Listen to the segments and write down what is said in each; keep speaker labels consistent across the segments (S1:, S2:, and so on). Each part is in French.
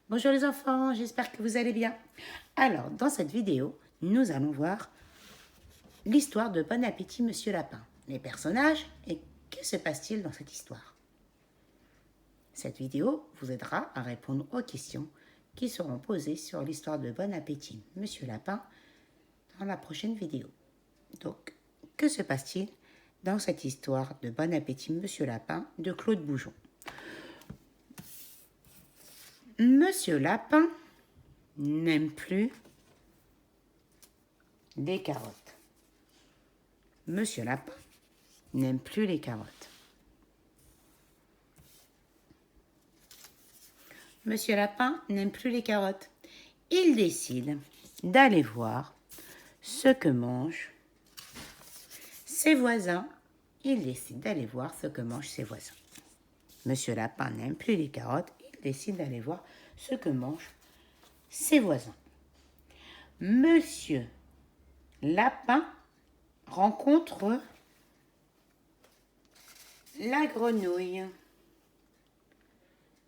S1: Bonjour les enfants, j'espère que vous allez bien. Alors, dans cette vidéo, nous allons voir l'histoire de Bon Appétit Monsieur Lapin, les personnages et que se passe-t-il dans cette histoire. Cette vidéo vous aidera à répondre aux questions qui seront posées sur l'histoire de Bon Appétit Monsieur Lapin dans la prochaine vidéo. Donc, que se passe-t-il dans cette histoire de Bon Appétit Monsieur Lapin de Claude Boujon? Monsieur Lapin n'aime plus les carottes. Monsieur Lapin n'aime plus les carottes. Monsieur Lapin n'aime plus les carottes. Il décide d'aller voir ce que mangent ses voisins. Il décide d'aller voir ce que mangent ses voisins. Monsieur Lapin n'aime plus les carottes. Il décide d'aller voir ce que mangent ses voisins. Monsieur Lapin rencontre la grenouille.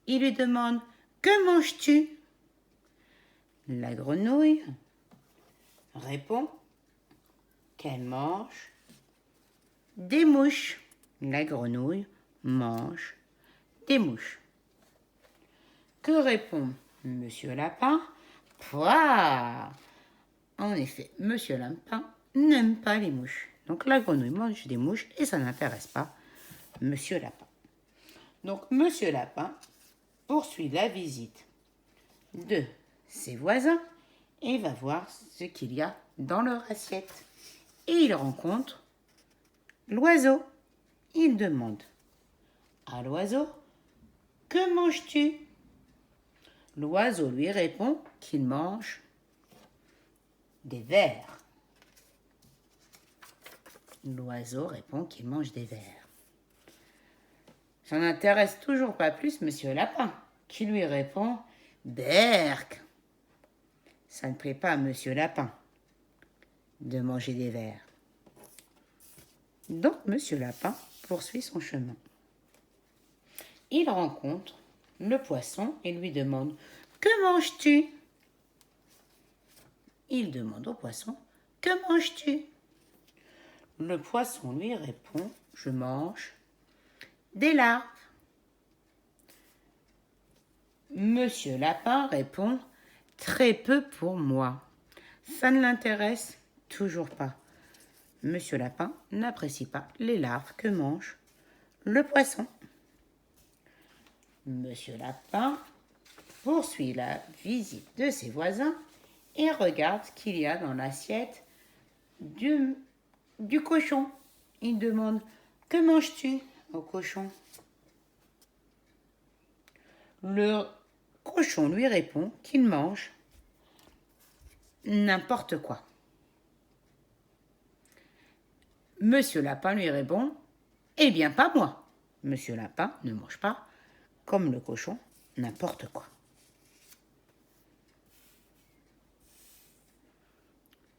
S1: Il lui demande « Que manges-tu » La grenouille répond qu'elle mange des mouches. La grenouille mange des mouches. Que répond Monsieur Lapin? Pouah! En effet, Monsieur Lapin n'aime pas les mouches. Donc la grenouille mange des mouches et ça n'intéresse pas Monsieur Lapin. Donc Monsieur Lapin poursuit la visite de ses voisins et va voir ce qu'il y a dans leur assiette. Et il rencontre l'oiseau. Il demande à l'oiseau « Que manges-tu » L'oiseau lui répond qu'il mange des vers. L'oiseau répond qu'il mange des vers. Ça n'intéresse toujours pas plus Monsieur Lapin, qui lui répond « Berk !» Ça ne plaît pas à Monsieur Lapin de manger des vers. Donc Monsieur Lapin poursuit son chemin. Il rencontre le poisson et lui demande « Que manges-tu » Il demande au poisson « Que manges-tu » Le poisson lui répond « Je mange des larves ». Monsieur Lapin répond « Très peu pour moi ». Ça ne l'intéresse toujours pas. Monsieur Lapin n'apprécie pas les larves que mange le poisson. Monsieur Lapin poursuit la visite de ses voisins et regarde ce qu'il y a dans l'assiette du cochon. Il demande « Que manges-tu » au cochon. Le cochon lui répond qu'il mange n'importe quoi. Monsieur Lapin lui répond « Eh bien, pas moi. Monsieur Lapin ne mange pas, comme le cochon, n'importe quoi. »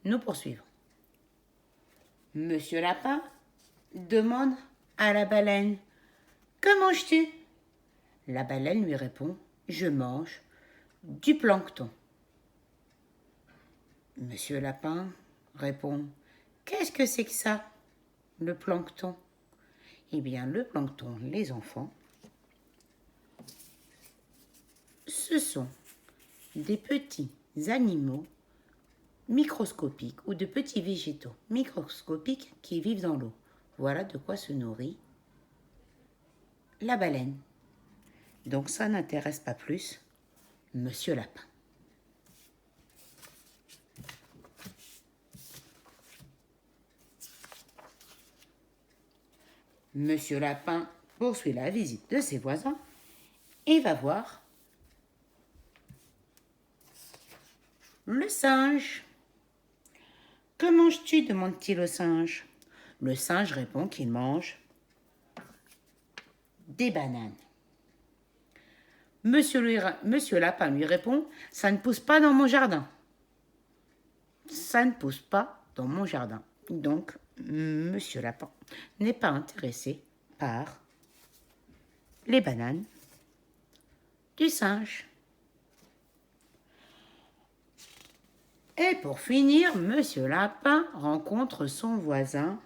S1: Nous poursuivons. Monsieur Lapin demande à la baleine « Que manges-tu » La baleine lui répond « Je mange du plancton. » Monsieur Lapin répond « Qu'est-ce que c'est que ça, le plancton ?» Eh bien, le plancton, les enfants, ce sont des petits animaux microscopiques ou de petits végétaux microscopiques qui vivent dans l'eau. Voilà de quoi se nourrit la baleine. Donc ça n'intéresse pas plus Monsieur Lapin. Monsieur Lapin poursuit la visite de ses voisins et va voir le singe. « Que manges-tu » demande-t-il au singe. Le singe répond qu'il mange des bananes. Monsieur Lapin lui répond « Ça ne pousse pas dans mon jardin. » Ça ne pousse pas dans mon jardin. Donc, Monsieur Lapin n'est pas intéressé par les bananes du singe. Et pour finir, Monsieur Lapin rencontre son voisin,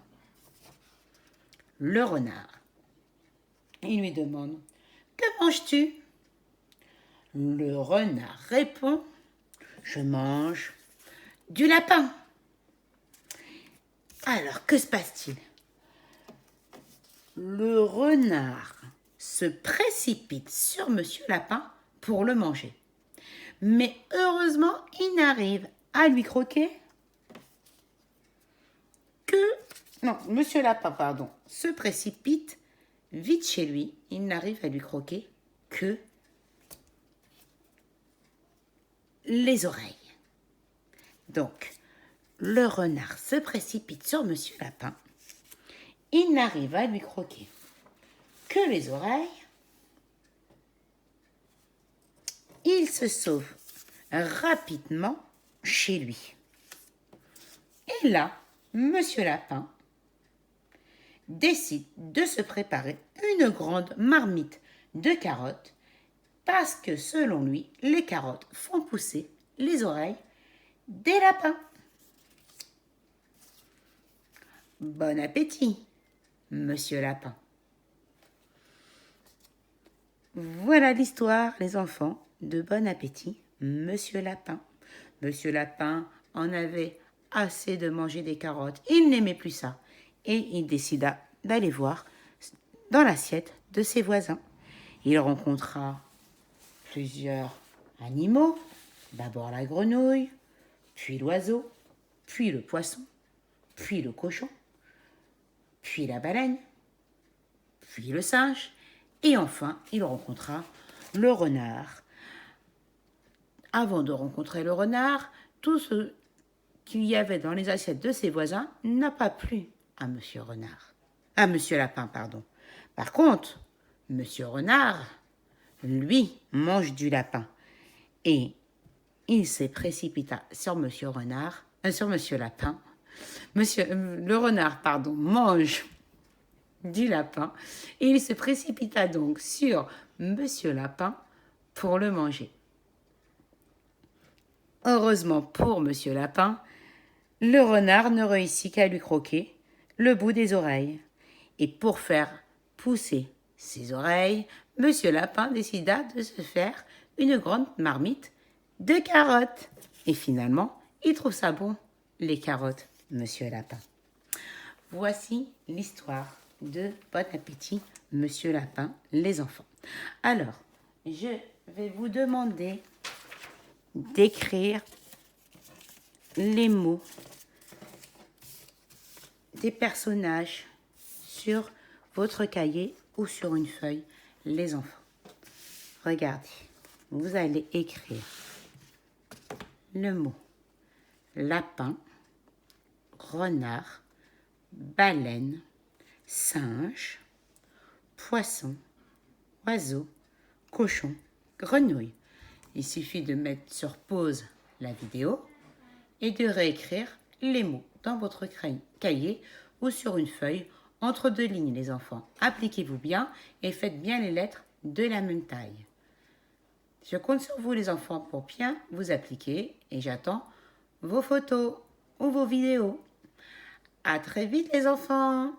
S1: le renard. Il lui demande « Que manges-tu » Le renard répond « Je mange du lapin ». Alors, que se passe-t-il? Le renard se précipite sur Monsieur Lapin pour le manger. Mais heureusement, il n'arrive à lui croquer que... Non, Monsieur Lapin, pardon, se précipite vite chez lui. Il n'arrive à lui croquer que les oreilles. Donc, le renard se précipite sur Monsieur Lapin. Il n'arrive à lui croquer que les oreilles. Il se sauve rapidement chez lui. Et là, Monsieur Lapin décide de se préparer une grande marmite de carottes parce que selon lui, les carottes font pousser les oreilles des lapins. Bon appétit, Monsieur Lapin. Voilà l'histoire, les enfants, de Bon appétit, Monsieur Lapin. Monsieur Lapin en avait assez de manger des carottes. Il n'aimait plus ça. Et il décida d'aller voir dans l'assiette de ses voisins. Il rencontra plusieurs animaux. D'abord la grenouille, puis l'oiseau, puis le poisson, puis le cochon, puis la baleine, puis le singe, et enfin, il rencontra le renard. Avant de rencontrer le renard, tout ce qu'il y avait dans les assiettes de ses voisins n'a pas plu à Monsieur Lapin, pardon. Par contre, Monsieur Renard, lui, mange du lapin. Et il s'est précipité sur Monsieur Lapin. Le renard, pardon, mange du lapin. Et il se précipita donc sur Monsieur Lapin pour le manger. Heureusement pour Monsieur Lapin, le renard ne réussit qu'à lui croquer le bout des oreilles. Et pour faire pousser ses oreilles, Monsieur Lapin décida de se faire une grande marmite de carottes. Et finalement, il trouve ça bon, les carottes, Monsieur Lapin. Voici l'histoire de Bon appétit, Monsieur Lapin, les enfants. Alors, je vais vous demander d'écrire les mots des personnages sur votre cahier ou sur une feuille, les enfants. Regardez, vous allez écrire le mot lapin, renard, baleine, singe, poisson, oiseau, cochon, grenouille. Il suffit de mettre sur pause la vidéo et de réécrire les mots dans votre cahier ou sur une feuille entre deux lignes, les enfants. Appliquez-vous bien et faites bien les lettres de la même taille. Je compte sur vous, les enfants, pour bien vous appliquer et j'attends vos photos ou vos vidéos. À très vite, les enfants!